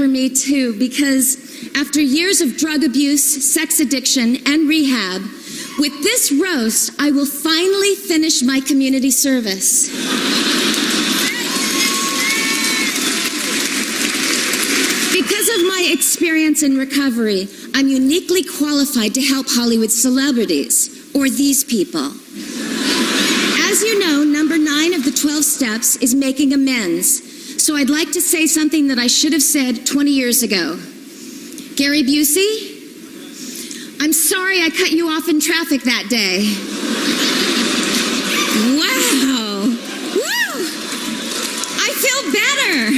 for me too, because after years of drug abuse, sex addiction, and rehab, with this roast, I will finally finish my community service. Because of my experience in recovery, I'm uniquely qualified to help Hollywood celebrities, or these people. As you know, number 9 of the 12 steps is making amends. So I'd like to say something that I should have said 20 years ago. Gary Busey, I'm sorry I cut you off in traffic that day. Wow. Woo! I feel better.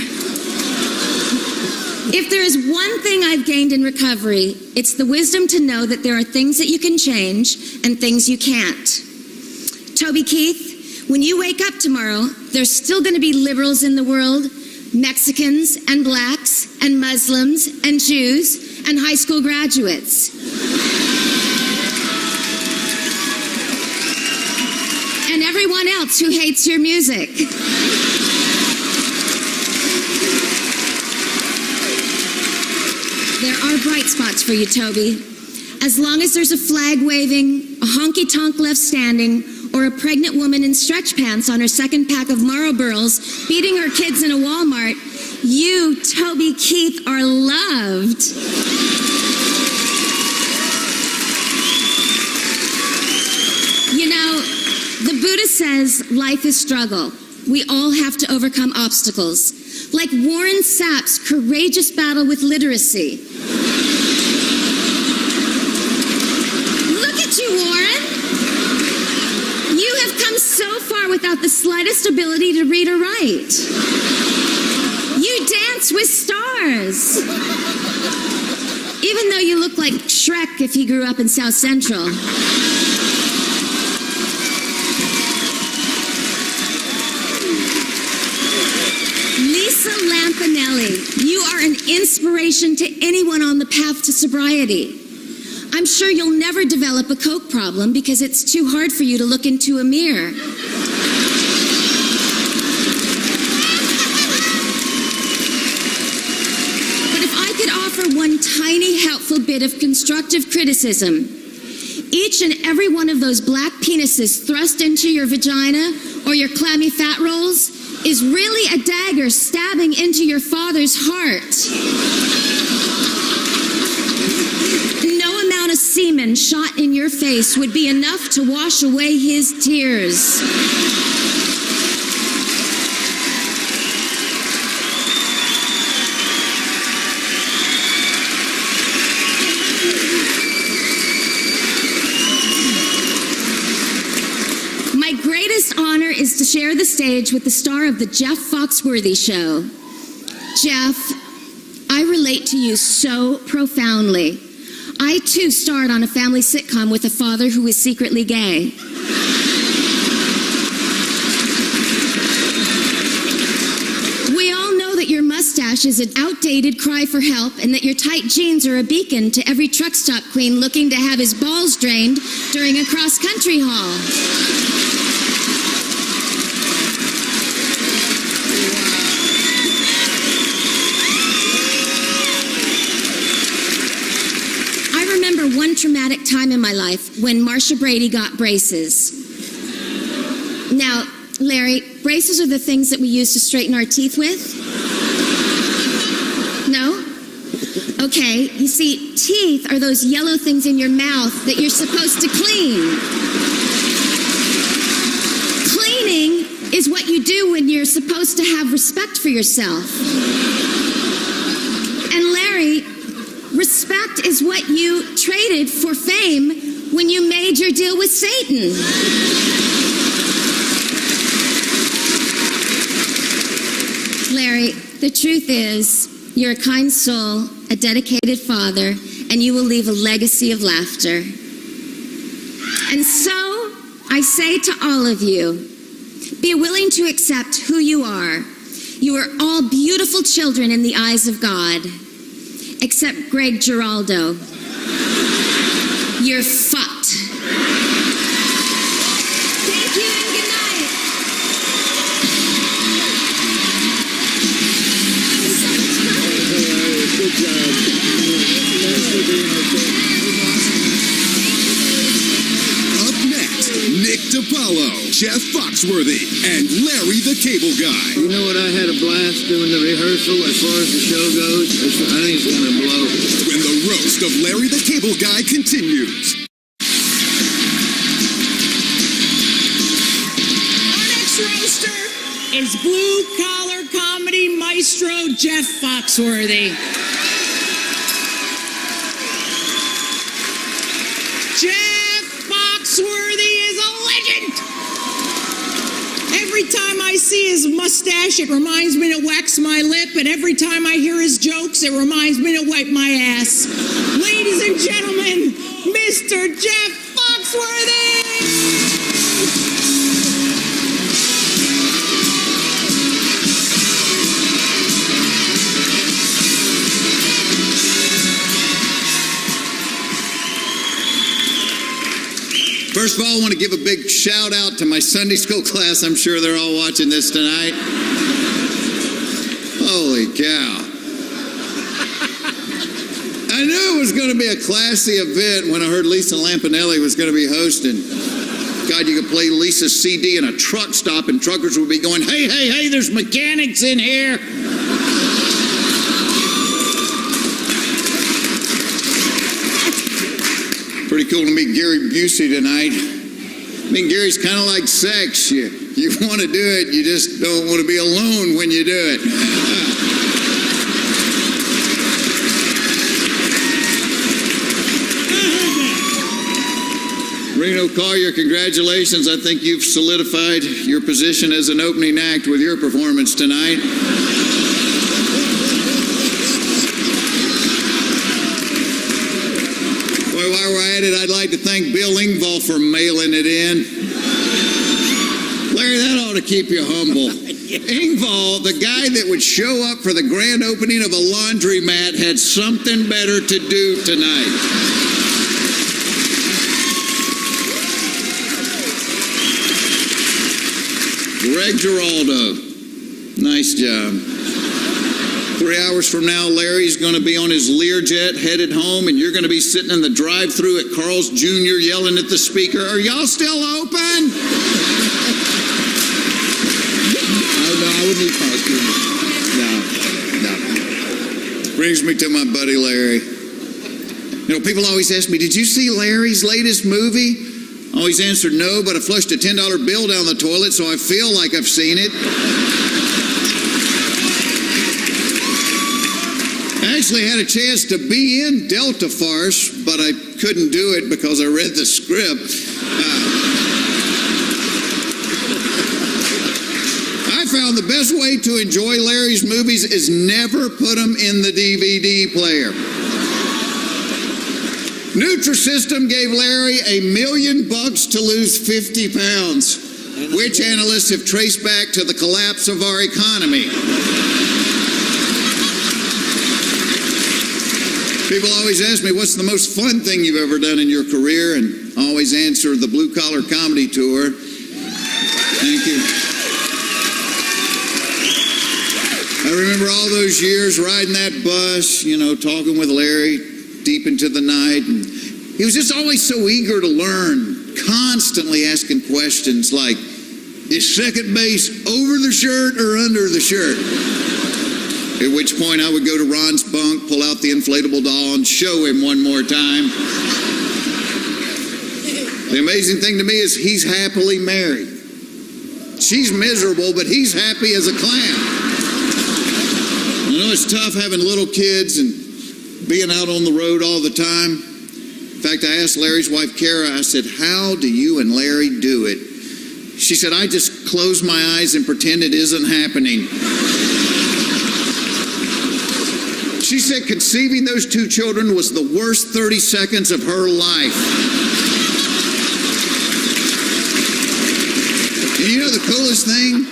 If there is one thing I've gained in recovery, it's the wisdom to know that there are things that you can change and things you can't. Toby Keith, when you wake up tomorrow, there's still going to be liberals in the world, Mexicans and blacks and Muslims and Jews and high school graduates. And everyone else who hates your music. There are bright spots for you, Toby. As long as there's a flag waving, a honky-tonk left standing, or a pregnant woman in stretch pants on her second pack of Marlboros beating her kids in a Walmart, you, Toby Keith, are loved. You know, the Buddha says life is struggle. We all have to overcome obstacles. Like Warren Sapp's courageous battle with literacy. Look at you, Warren. You have come so far without the slightest ability to read or write. You dance with stars. Even though you look like Shrek if he grew up in South Central. Lisa Lampanelli, you are an inspiration to anyone on the path to sobriety. I'm sure you'll never develop a coke problem because it's too hard for you to look into a mirror. But if I could offer one tiny helpful bit of constructive criticism, each and every one of those black penises thrust into your vagina or your clammy fat rolls is really a dagger stabbing into your father's heart. No amount of semen shot in your face would be enough to wash away his tears. My greatest honor is to share the stage with the star of the Jeff Foxworthy Show. Jeff, I relate to you so profoundly. I too starred on a family sitcom with a father who was secretly gay. We all know that your mustache is an outdated cry for help and that your tight jeans are a beacon to every truck stop queen looking to have his balls drained during a cross-country haul. One traumatic time in my life when Marsha Brady got braces. Now, Larry, braces are the things that we use to straighten our teeth with? No? Okay, you see, teeth are those yellow things in your mouth that you're supposed to clean. Cleaning is what you do when you're supposed to have respect for yourself. And Larry, respect is what you traded for fame when you made your deal with Satan. Larry, the truth is, you're a kind soul, a dedicated father, and you will leave a legacy of laughter. And so, I say to all of you, be willing to accept who you are. You are all beautiful children in the eyes of God. Except Greg Giraldo. You're fucked. Thank you and good night. follow Jeff Foxworthy and Larry the Cable Guy. You know what I had a blast doing the rehearsal as far as the show goes? I think it's going to blow. When the roast of Larry the Cable Guy continues. Our next roaster is blue-collar comedy maestro Jeff Foxworthy. Jeff Foxworthy is a legend. Every time I see his mustache, it reminds me to wax my lip, and every time I hear his jokes, it reminds me to wipe my ass. Ladies and gentlemen, Mr. Jeff Foxworthy! First of all, I want to give a big shout out to my Sunday school class. I'm sure they're all watching this tonight. Holy cow. I knew it was going to be a classy event when I heard Lisa Lampanelli was going to be hosting. God, you could play Lisa's CD in a truck stop and truckers would be going, hey, hey, hey, there's mechanics in here. Pretty cool to meet Gary Busey tonight. I mean, Gary's kind of like sex. You want to do it, you just don't want to be alone when you do it. Reno Collier, congratulations. I think you've solidified your position as an opening act with your performance tonight. While we're at it, I'd like to thank Bill Engvall for mailing it in. Larry, that ought to keep you humble. Engvall, the guy that would show up for the grand opening of a laundromat, had something better to do tonight. Greg Giraldo, nice job. 3 hours from now, Larry's going to be on his Learjet headed home, and you're going to be sitting in the drive-thru at Carl's Jr. yelling at the speaker, are y'all still open? No, I wouldn't eat Carl's Jr. No. Brings me to my buddy Larry. You know, people always ask me, did you see Larry's latest movie? I always answer no, but I flushed a $10 bill down the toilet, so I feel like I've seen it. I actually had a chance to be in Delta Farce, but I couldn't do it because I read the script. I found the best way to enjoy Larry's movies is never put them in the DVD player. Nutrisystem gave Larry $1 million to lose 50 pounds, which analysts have traced back to the collapse of our economy. People always ask me, what's the most fun thing you've ever done in your career? And I always answer, the Blue Collar Comedy Tour. Thank you. I remember all those years riding that bus, you know, talking with Larry deep into the night. And he was just always so eager to learn, constantly asking questions like, is second base over the shirt or under the shirt? At which point I would go to Ron's bunk, pull out the inflatable doll, and show him one more time. The amazing thing to me is he's happily married. She's miserable, but he's happy as a clown. I know it's tough having little kids and being out on the road all the time. In fact, I asked Larry's wife, Kara, I said, how do you and Larry do it? She said, I just close my eyes and pretend it isn't happening. She said conceiving those two children was the worst 30 seconds of her life. And you know the coolest thing?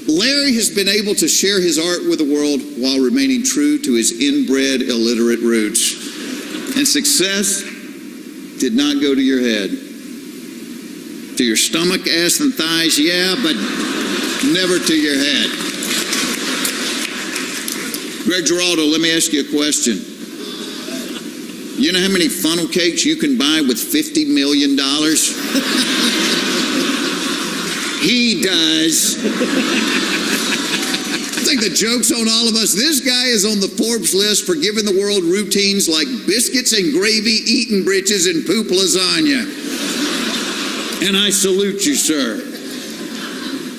Larry has been able to share his art with the world while remaining true to his inbred illiterate roots. And success did not go to your head. To your stomach, ass, and thighs, yeah, but never to your head. Greg Giraldo, let me ask you a question. You know how many funnel cakes you can buy with $50 million? He does. I think the joke's on all of us. This guy is on the Forbes list for giving the world routines like biscuits and gravy, eating britches, and poop lasagna. And I salute you, sir.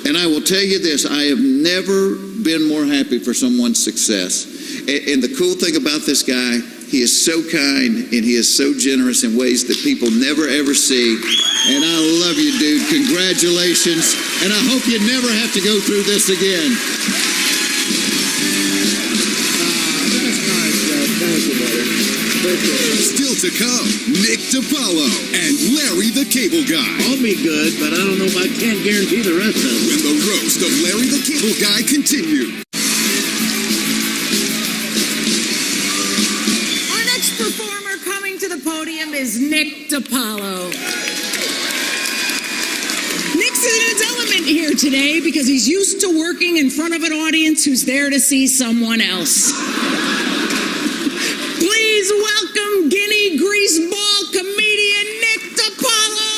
And I will tell you this, I have never been more happy for someone's success. And the cool thing about this guy, he is so kind and he is so generous in ways that people never ever see. And I love you, dude. Congratulations. And I hope you never have to go through this again. Still to come, Nick DiPaolo and Larry the Cable Guy. I'll be good, but I don't know if I can't guarantee the rest of it. When the roast of Larry the Cable Guy continues. Our next performer coming to the podium is Nick DiPaolo. Nick's in his element here today because he's used to working in front of an audience who's there to see someone else. Please welcome Guinea greaseball comedian Nick DiPaolo.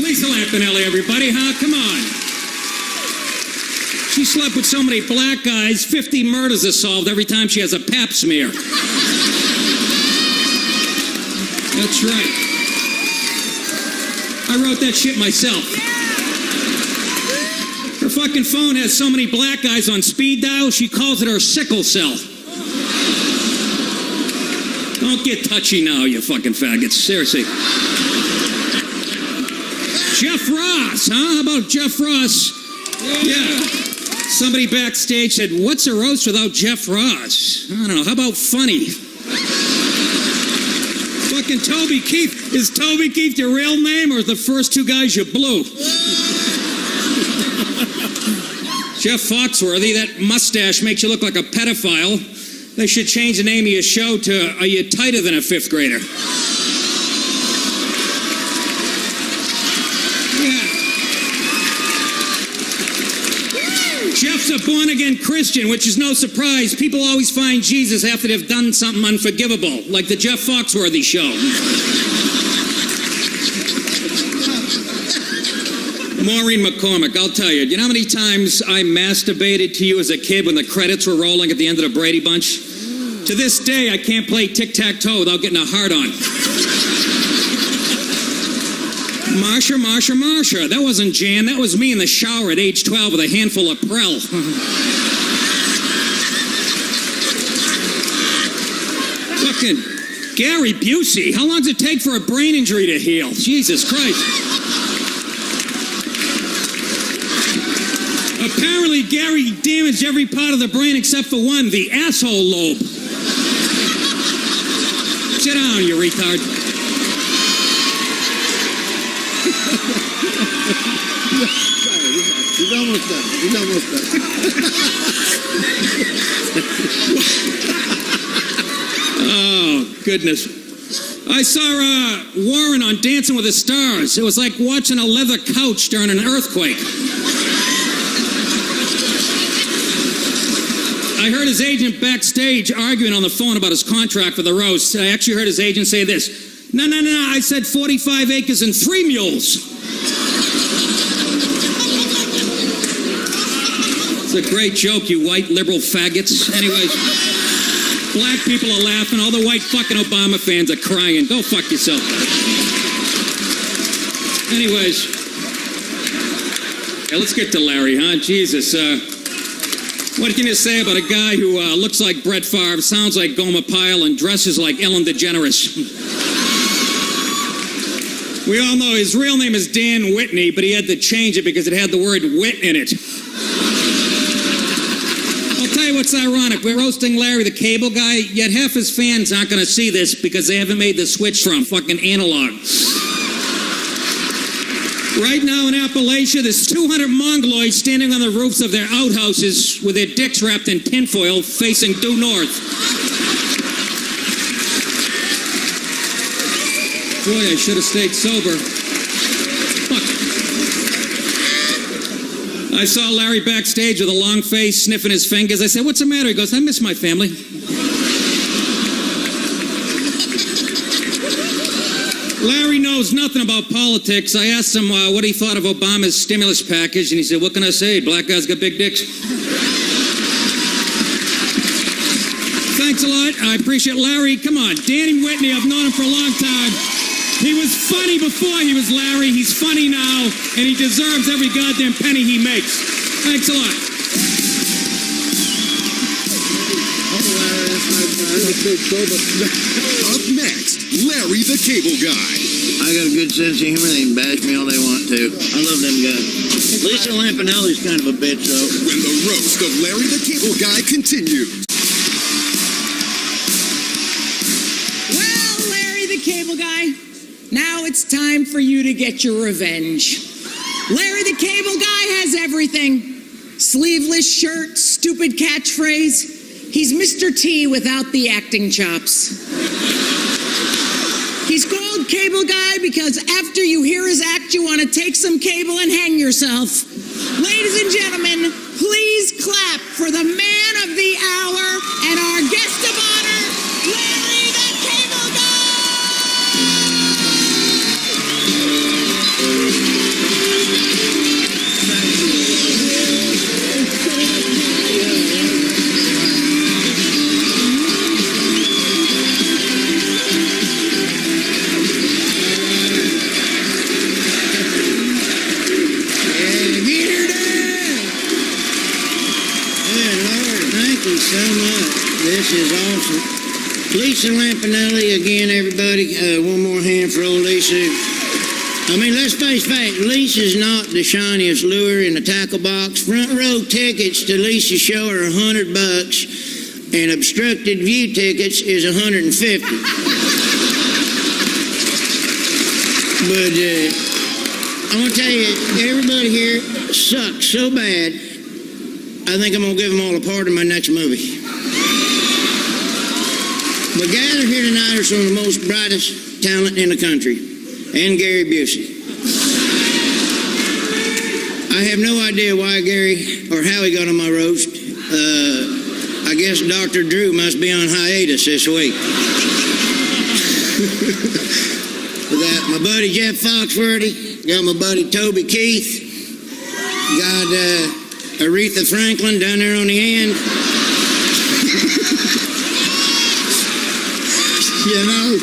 Lisa Lampanelli, everybody, huh? Come on. She slept with so many black guys, 50 murders are solved every time she has a pap smear. That's right. I wrote that shit myself. Her fucking phone has so many black guys on speed dial, she calls it her sickle cell. Don't get touchy now, you fucking faggots. Seriously. Jeff Ross, huh? How about Jeff Ross? Yeah. Somebody backstage said, what's a roast without Jeff Ross? I don't know. How about funny? Fucking Toby Keith. Is Toby Keith your real name or the first two guys you blew? Jeff Foxworthy, that mustache makes you look like a pedophile. They should change the name of your show to Are You Tighter Than a Fifth Grader? Yeah. Jeff's a born-again Christian, which is no surprise. People always find Jesus after they've done something unforgivable, like the Jeff Foxworthy show. Maureen McCormick, I'll tell you, you know how many times I masturbated to you as a kid when the credits were rolling at the end of the Brady Bunch? To this day, I can't play tic-tac-toe without getting a hard-on. Marsha, Marsha, Marsha. That wasn't Jan, that was me in the shower at age 12 with a handful of Prel. Fucking Gary Busey. How long does it take for a brain injury to heal? Jesus Christ. Apparently, Gary damaged every part of the brain except for one, the asshole lobe. Sit down, you retard. He's almost done. He's almost done. Oh, goodness. I saw Warren on Dancing with the Stars. It was like watching a leather couch during an earthquake. I heard his agent backstage arguing on the phone about his contract for the roast. I actually heard his agent say this. No, I said 45 acres and 3 mules. It's a great joke, you white liberal faggots. Anyways, black people are laughing. All the white fucking Obama fans are crying. Go fuck yourself. Anyways, yeah, let's get to Larry, huh? Jesus, what can you say about a guy who looks like Brett Favre, sounds like Gomer Pyle, and dresses like Ellen DeGeneres? We all know his real name is Dan Whitney, but he had to change it because it had the word wit in it. I'll tell you what's ironic. We're roasting Larry the Cable Guy, yet half his fans aren't going to see this because they haven't made the switch from fucking analog. Right now in Appalachia, there's 200 Mongoloids standing on the roofs of their outhouses with their dicks wrapped in tinfoil facing due north. Boy, I should have stayed sober. Fuck. I saw Larry backstage with a long face, sniffing his fingers. I said, what's the matter? He goes, I miss my family. Larry knows nothing about politics. I asked him what he thought of Obama's stimulus package, and he said, what can I say? Black guys got big dicks. Thanks a lot. I appreciate it. Larry, come on. Danny Whitney, I've known him for a long time. He was funny before he was Larry. He's funny now, and he deserves every goddamn penny he makes. Thanks a lot. Up next, Larry the Cable Guy. I got a good sense of humor. They can bash me all they want to. I love them guys. Lisa Lampanelli's kind of a bitch, though. When the roast of Larry the Cable Guy continues. Well, Larry the Cable Guy, now it's time for you to get your revenge. Larry the Cable Guy has everything. Sleeveless shirt, stupid catchphrase. He's Mr. T without the acting chops. He's called Cable Guy because after you hear his act, you want to take some cable and hang yourself. Ladies and gentlemen, please clap for the man of the hour and our guest of honor, Larry the Cable Guy! So much. This is awesome. Lisa Lampanelli, again, everybody. One more hand for old Lisa. I mean, let's face facts. Lisa's not the shiniest lure in the tackle box. Front row tickets to Lisa's show are $100, and obstructed view tickets is $150. But I'm gonna tell you, everybody here sucks so bad. I think I'm going to give them all a part in my next movie. But gathered here tonight are some of the most brightest talent in the country, and Gary Busey. I have no idea why Gary, or how he got on my roast. I guess Dr. Drew must be on hiatus this week. We got my buddy Jeff Foxworthy, got my buddy Toby Keith, got Aretha Franklin down there on the end. You know.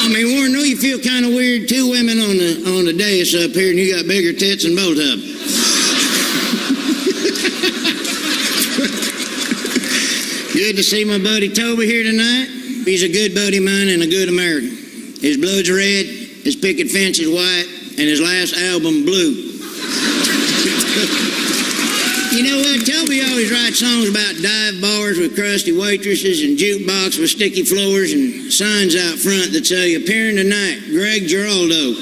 I mean, Warren, don't you feel kind of weird? Two women on the dais up here, and you got bigger tits than both of them. Good to see my buddy Toby here tonight. He's a good buddy of mine and a good American. His blood's red, his picket fence is white, and his last album blue. You know what? Toby always writes songs about dive bars with crusty waitresses and jukebox with sticky floors and signs out front that say, appearing tonight, Greg Giraldo.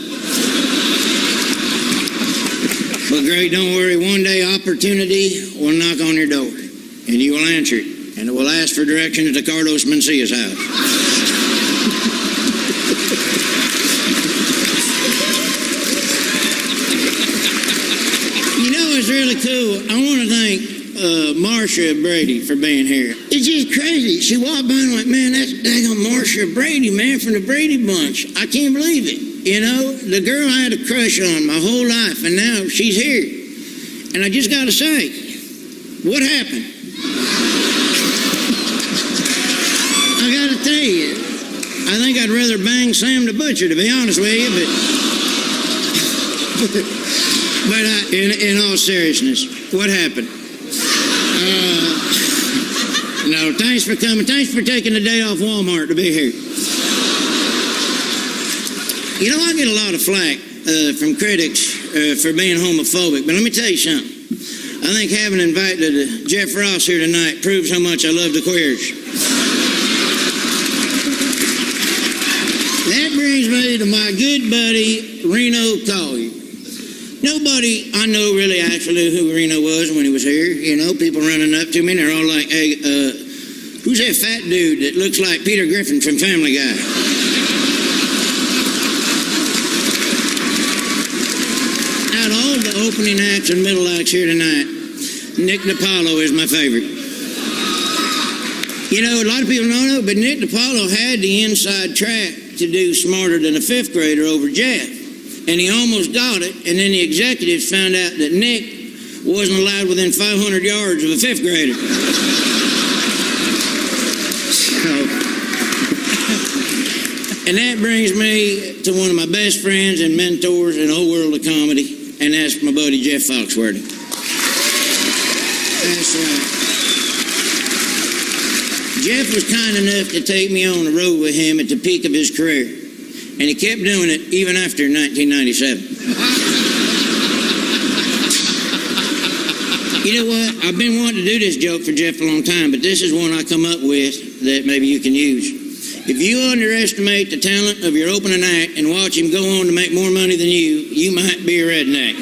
But Greg, don't worry, one day opportunity will knock on your door, and you will answer it, and it will ask for directions to Carlos Mencia's house. It's really cool. I want to thank Marsha Brady for being here. It's just crazy. She walked by and like, man, that's daggone Marsha Brady, man, from the Brady Bunch. I can't believe it. You know, the girl I had a crush on my whole life, and now she's here. And I just got to say, what happened? I got to tell you, I think I'd rather bang Sam the Butcher, to be honest with you, But in all seriousness, what happened? No, thanks for coming. Thanks for taking the day off Walmart to be here. You know, I get a lot of flack from critics for being homophobic, but let me tell you something. I think having invited Jeff Ross here tonight proves how much I love the queers. That brings me to my good buddy, Reno Collier. Nobody I know really actually knew who Reno was when he was here. You know, people running up to me and they're all like, hey, who's that fat dude that looks like Peter Griffin from Family Guy? Out of all the opening acts and middle acts here tonight, Nick DiPaolo is my favorite. You know, a lot of people don't know, but Nick DiPaolo had the inside track to do Smarter Than a Fifth Grader over Jeff. And he almost got it, and then the executives found out that Nick wasn't allowed within 500 yards of a fifth grader. And that brings me to one of my best friends and mentors in the whole world of comedy, and that's my buddy Jeff Foxworthy. That's right. Jeff was kind enough to take me on the road with him at the peak of his career, and he kept doing it even after 1997. You know what? I've been wanting to do this joke for Jeff a long time, but this is one I come up with that maybe you can use. If you underestimate the talent of your opening act and watch him go on to make more money than you might be a redneck.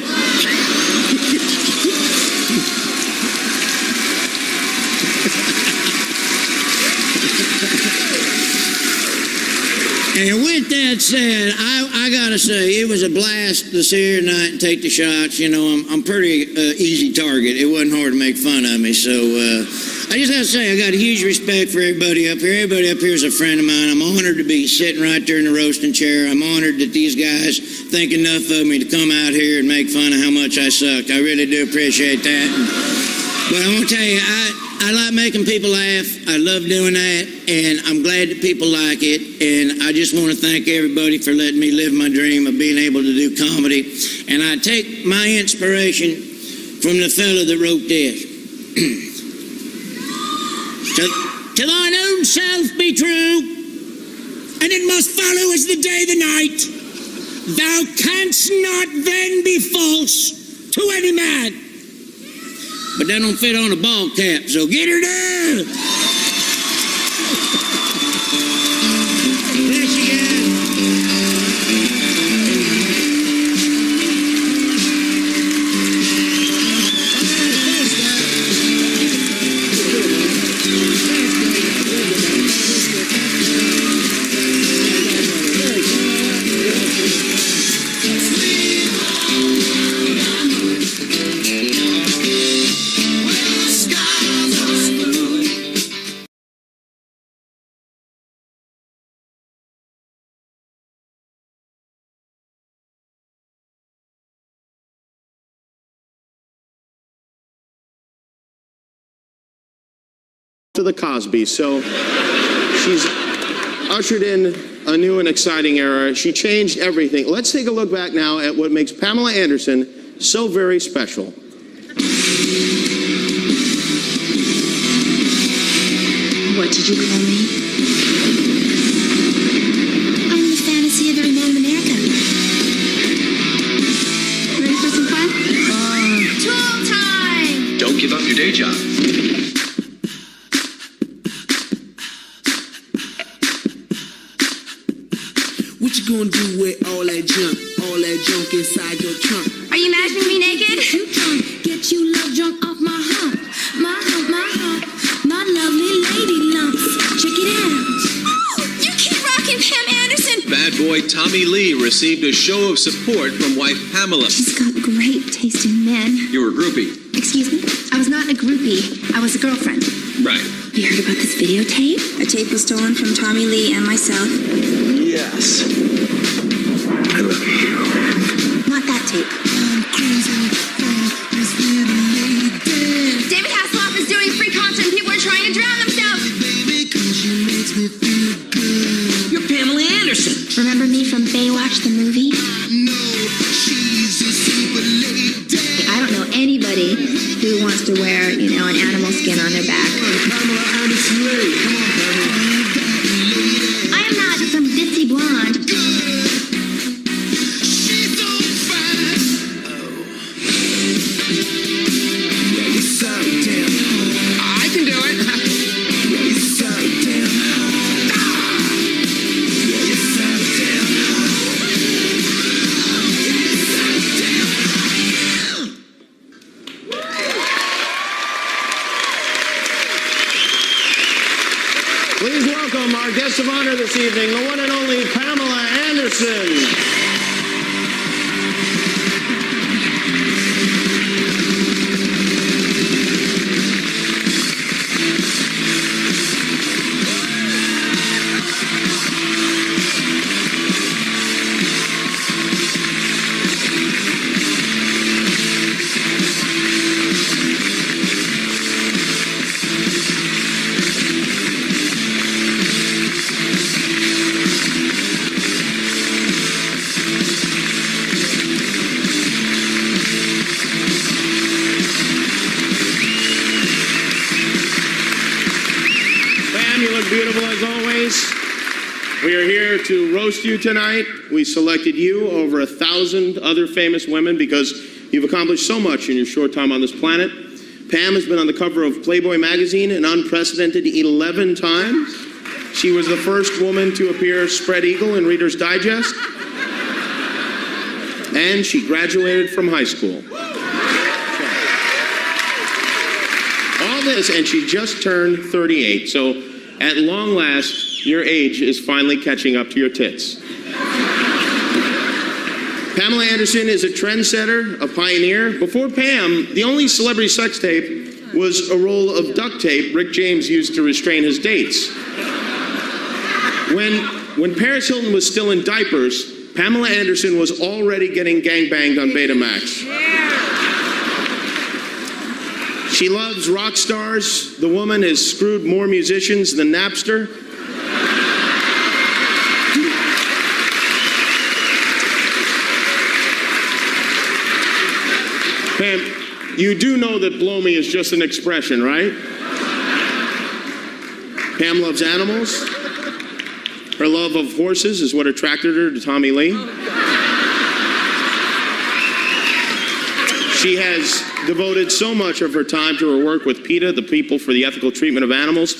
And with that said, I gotta say, it was a blast to see her tonight and take the shots. You know, I'm pretty easy target. It wasn't hard to make fun of me. So I just have to say, I got a huge respect for everybody up here. Everybody up here is a friend of mine. I'm honored to be sitting right there in the roasting chair. I'm honored that these guys think enough of me to come out here and make fun of how much I suck. I really do appreciate that. But I want to tell you, I like making people laugh. I love doing that, and I'm glad that people like it. And I just want to thank everybody for letting me live my dream of being able to do comedy. And I take my inspiration from the fellow that wrote this. Till thine own self be true, and it must follow as the day the night. Thou canst not then be false to any man. But that don't fit on a ball cap, so get her done! Bless you guys. To the Cosby, so she's ushered in a new and exciting era. She changed everything. Let's take a look back now at what makes Pamela Anderson so very special. What did you call me? I'm the fantasy of every man in America. Ready for some fun? Tool time! Don't give up your day job. What you gonna do with all that junk inside your trunk? Are you imagining me naked? You drunk, get you love drunk off my hump, my hump, my hump, my lovely lady lumps. Check it out. Oh, you keep rocking Pam Anderson. Bad boy Tommy Lee received a show of support from wife Pamela. She's got great taste in men. You were a groupie. Excuse me? I was not a groupie. I was a girlfriend. Right. You heard about this videotape? A tape was stolen from Tommy Lee and myself. Yes. I love you. Not that tape. David Hasselhoff is doing free concert and people are trying to drown themselves. You're Pamela Anderson. Remember me from Baywatch the movie? I don't know anybody who wants to wear, an animal skin on their back. I am not some ditzy blonde. I can do it. Please welcome our guest of honor this evening, the one and only Pamela Anderson. to roast you tonight. We selected you over 1,000 other famous women because you've accomplished so much in your short time on this planet. Pam has been on the cover of Playboy magazine an unprecedented 11 times. She was the first woman to appear spread eagle in Reader's Digest. And she graduated from high school. All this, and she just turned 38. So at long last, your age is finally catching up to your tits. Pamela Anderson is a trendsetter, a pioneer. Before Pam, the only celebrity sex tape was a roll of duct tape Rick James used to restrain his dates. When Paris Hilton was still in diapers, Pamela Anderson was already getting gangbanged on Betamax. She loves rock stars. The woman has screwed more musicians than Napster. Pam, you do know that blow me is just an expression, right? Pam loves animals. Her love of horses is what attracted her to Tommy Lee. She has devoted so much of her time to her work with PETA, the People for the Ethical Treatment of Animals.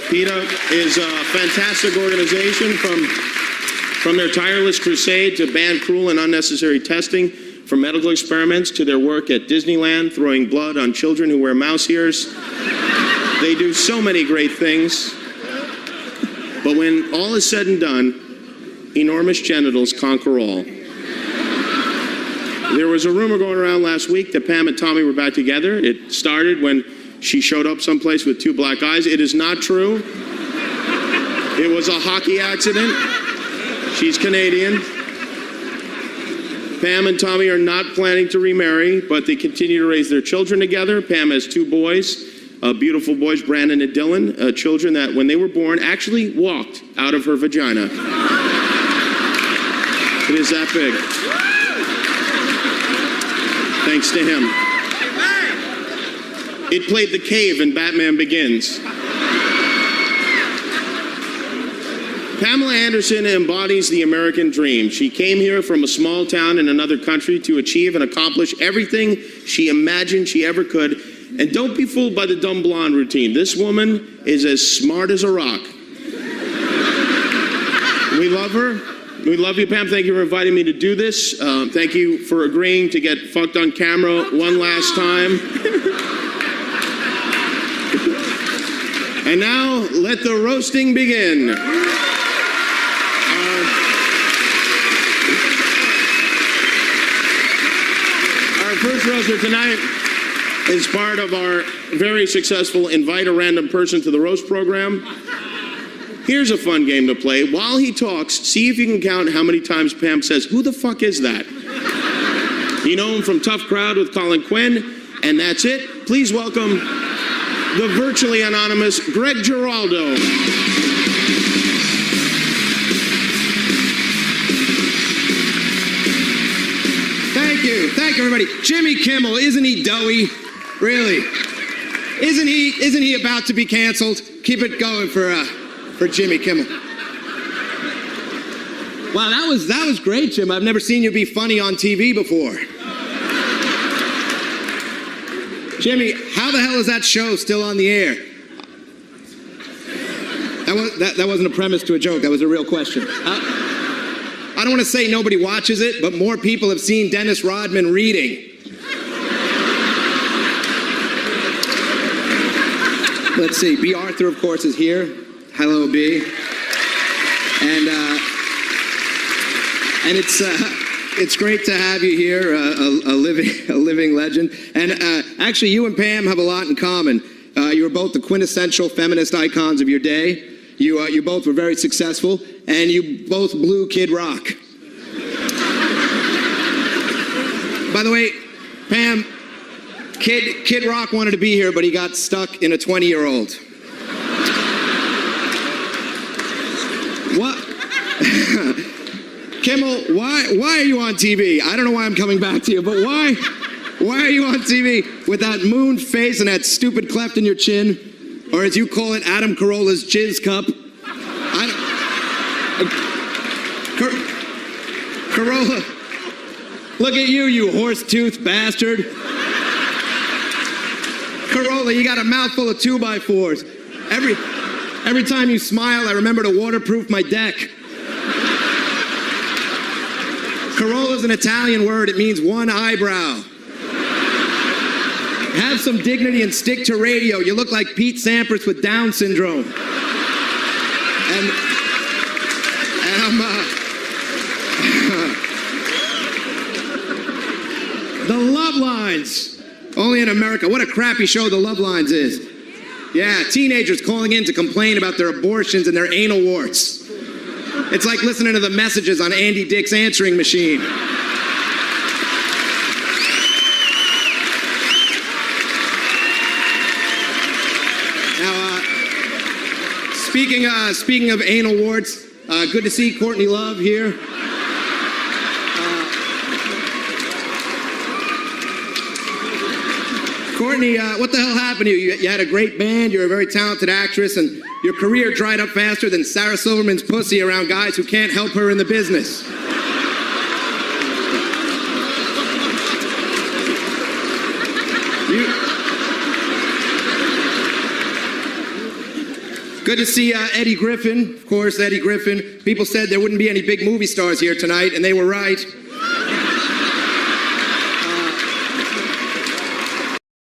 PETA is a fantastic organization from their tireless crusade to ban cruel and unnecessary testing for medical experiments to their work at Disneyland, throwing blood on children who wear mouse ears. They do so many great things. But when all is said and done, enormous genitals conquer all. There was a rumor going around last week that Pam and Tommy were back together. It started when she showed up someplace with 2 black eyes. It is not true. It was a hockey accident. She's Canadian. Pam and Tommy are not planning to remarry, but they continue to raise their children together. Pam has 2 boys. Beautiful boys, Brandon and Dylan, children that when they were born actually walked out of her vagina. It is that big. Thanks to him. It played the cave in Batman Begins. Pamela Anderson embodies the American dream. She came here from a small town in another country to achieve and accomplish everything she imagined she ever could. And don't be fooled by the dumb blonde routine. This woman is as smart as a rock. We love her. We love you, Pam. Thank you for inviting me to do this. Thank you for agreeing to get fucked on camera one last time. And now, let the roasting begin. Our first roaster tonight is part of our very successful Invite a Random Person to the Roast program. Here's a fun game to play. While he talks, see if you can count how many times Pam says, "Who the fuck is that?" You know him from Tough Crowd with Colin Quinn, and that's it. Please welcome the virtually anonymous Greg Giraldo. Thank you, everybody. Jimmy Kimmel, isn't he doughy? Really? Isn't he about to be canceled? Keep it going for Jimmy Kimmel. Wow, that was great, Jim. I've never seen you be funny on TV before. Jimmy, how the hell is that show still on the air? That wasn't a premise to a joke. That was a real question. I don't want to say nobody watches it, but more people have seen Dennis Rodman reading. Let's see. B. Arthur, of course, is here. Hello, B. And it's great to have you here, a living legend. And actually, you and Pam have a lot in common. You were both the quintessential feminist icons of your day. You both were very successful, and you both blew Kid Rock. By the way, Pam, Kid Rock wanted to be here, but he got stuck in a 20-year-old. What? Kimmel, why are you on TV? I don't know why I'm coming back to you, but why are you on TV with that moon face and that stupid cleft in your chin? Or as you call it, Adam Carolla's jizz cup? Corolla, look at you, you horse-toothed bastard. Corolla, you got a mouthful of 2x4s. Every time you smile, I remember to waterproof my deck. Corolla's an Italian word. It means one eyebrow. Have some dignity and stick to radio. You look like Pete Sampras with Down syndrome. And I'm, The Love Lines. Only in America. What a crappy show The Love Lines is. Yeah, teenagers calling in to complain about their abortions and their anal warts. It's like listening to the messages on Andy Dick's answering machine. Now, speaking of anal warts, good to see Courtney Love here. Courtney, what the hell happened to you? You had a great band, you're a very talented actress, and your career dried up faster than Sarah Silverman's pussy around guys who can't help her in the business. Good to see Eddie Griffin. Of course, Eddie Griffin. People said there wouldn't be any big movie stars here tonight, and they were right.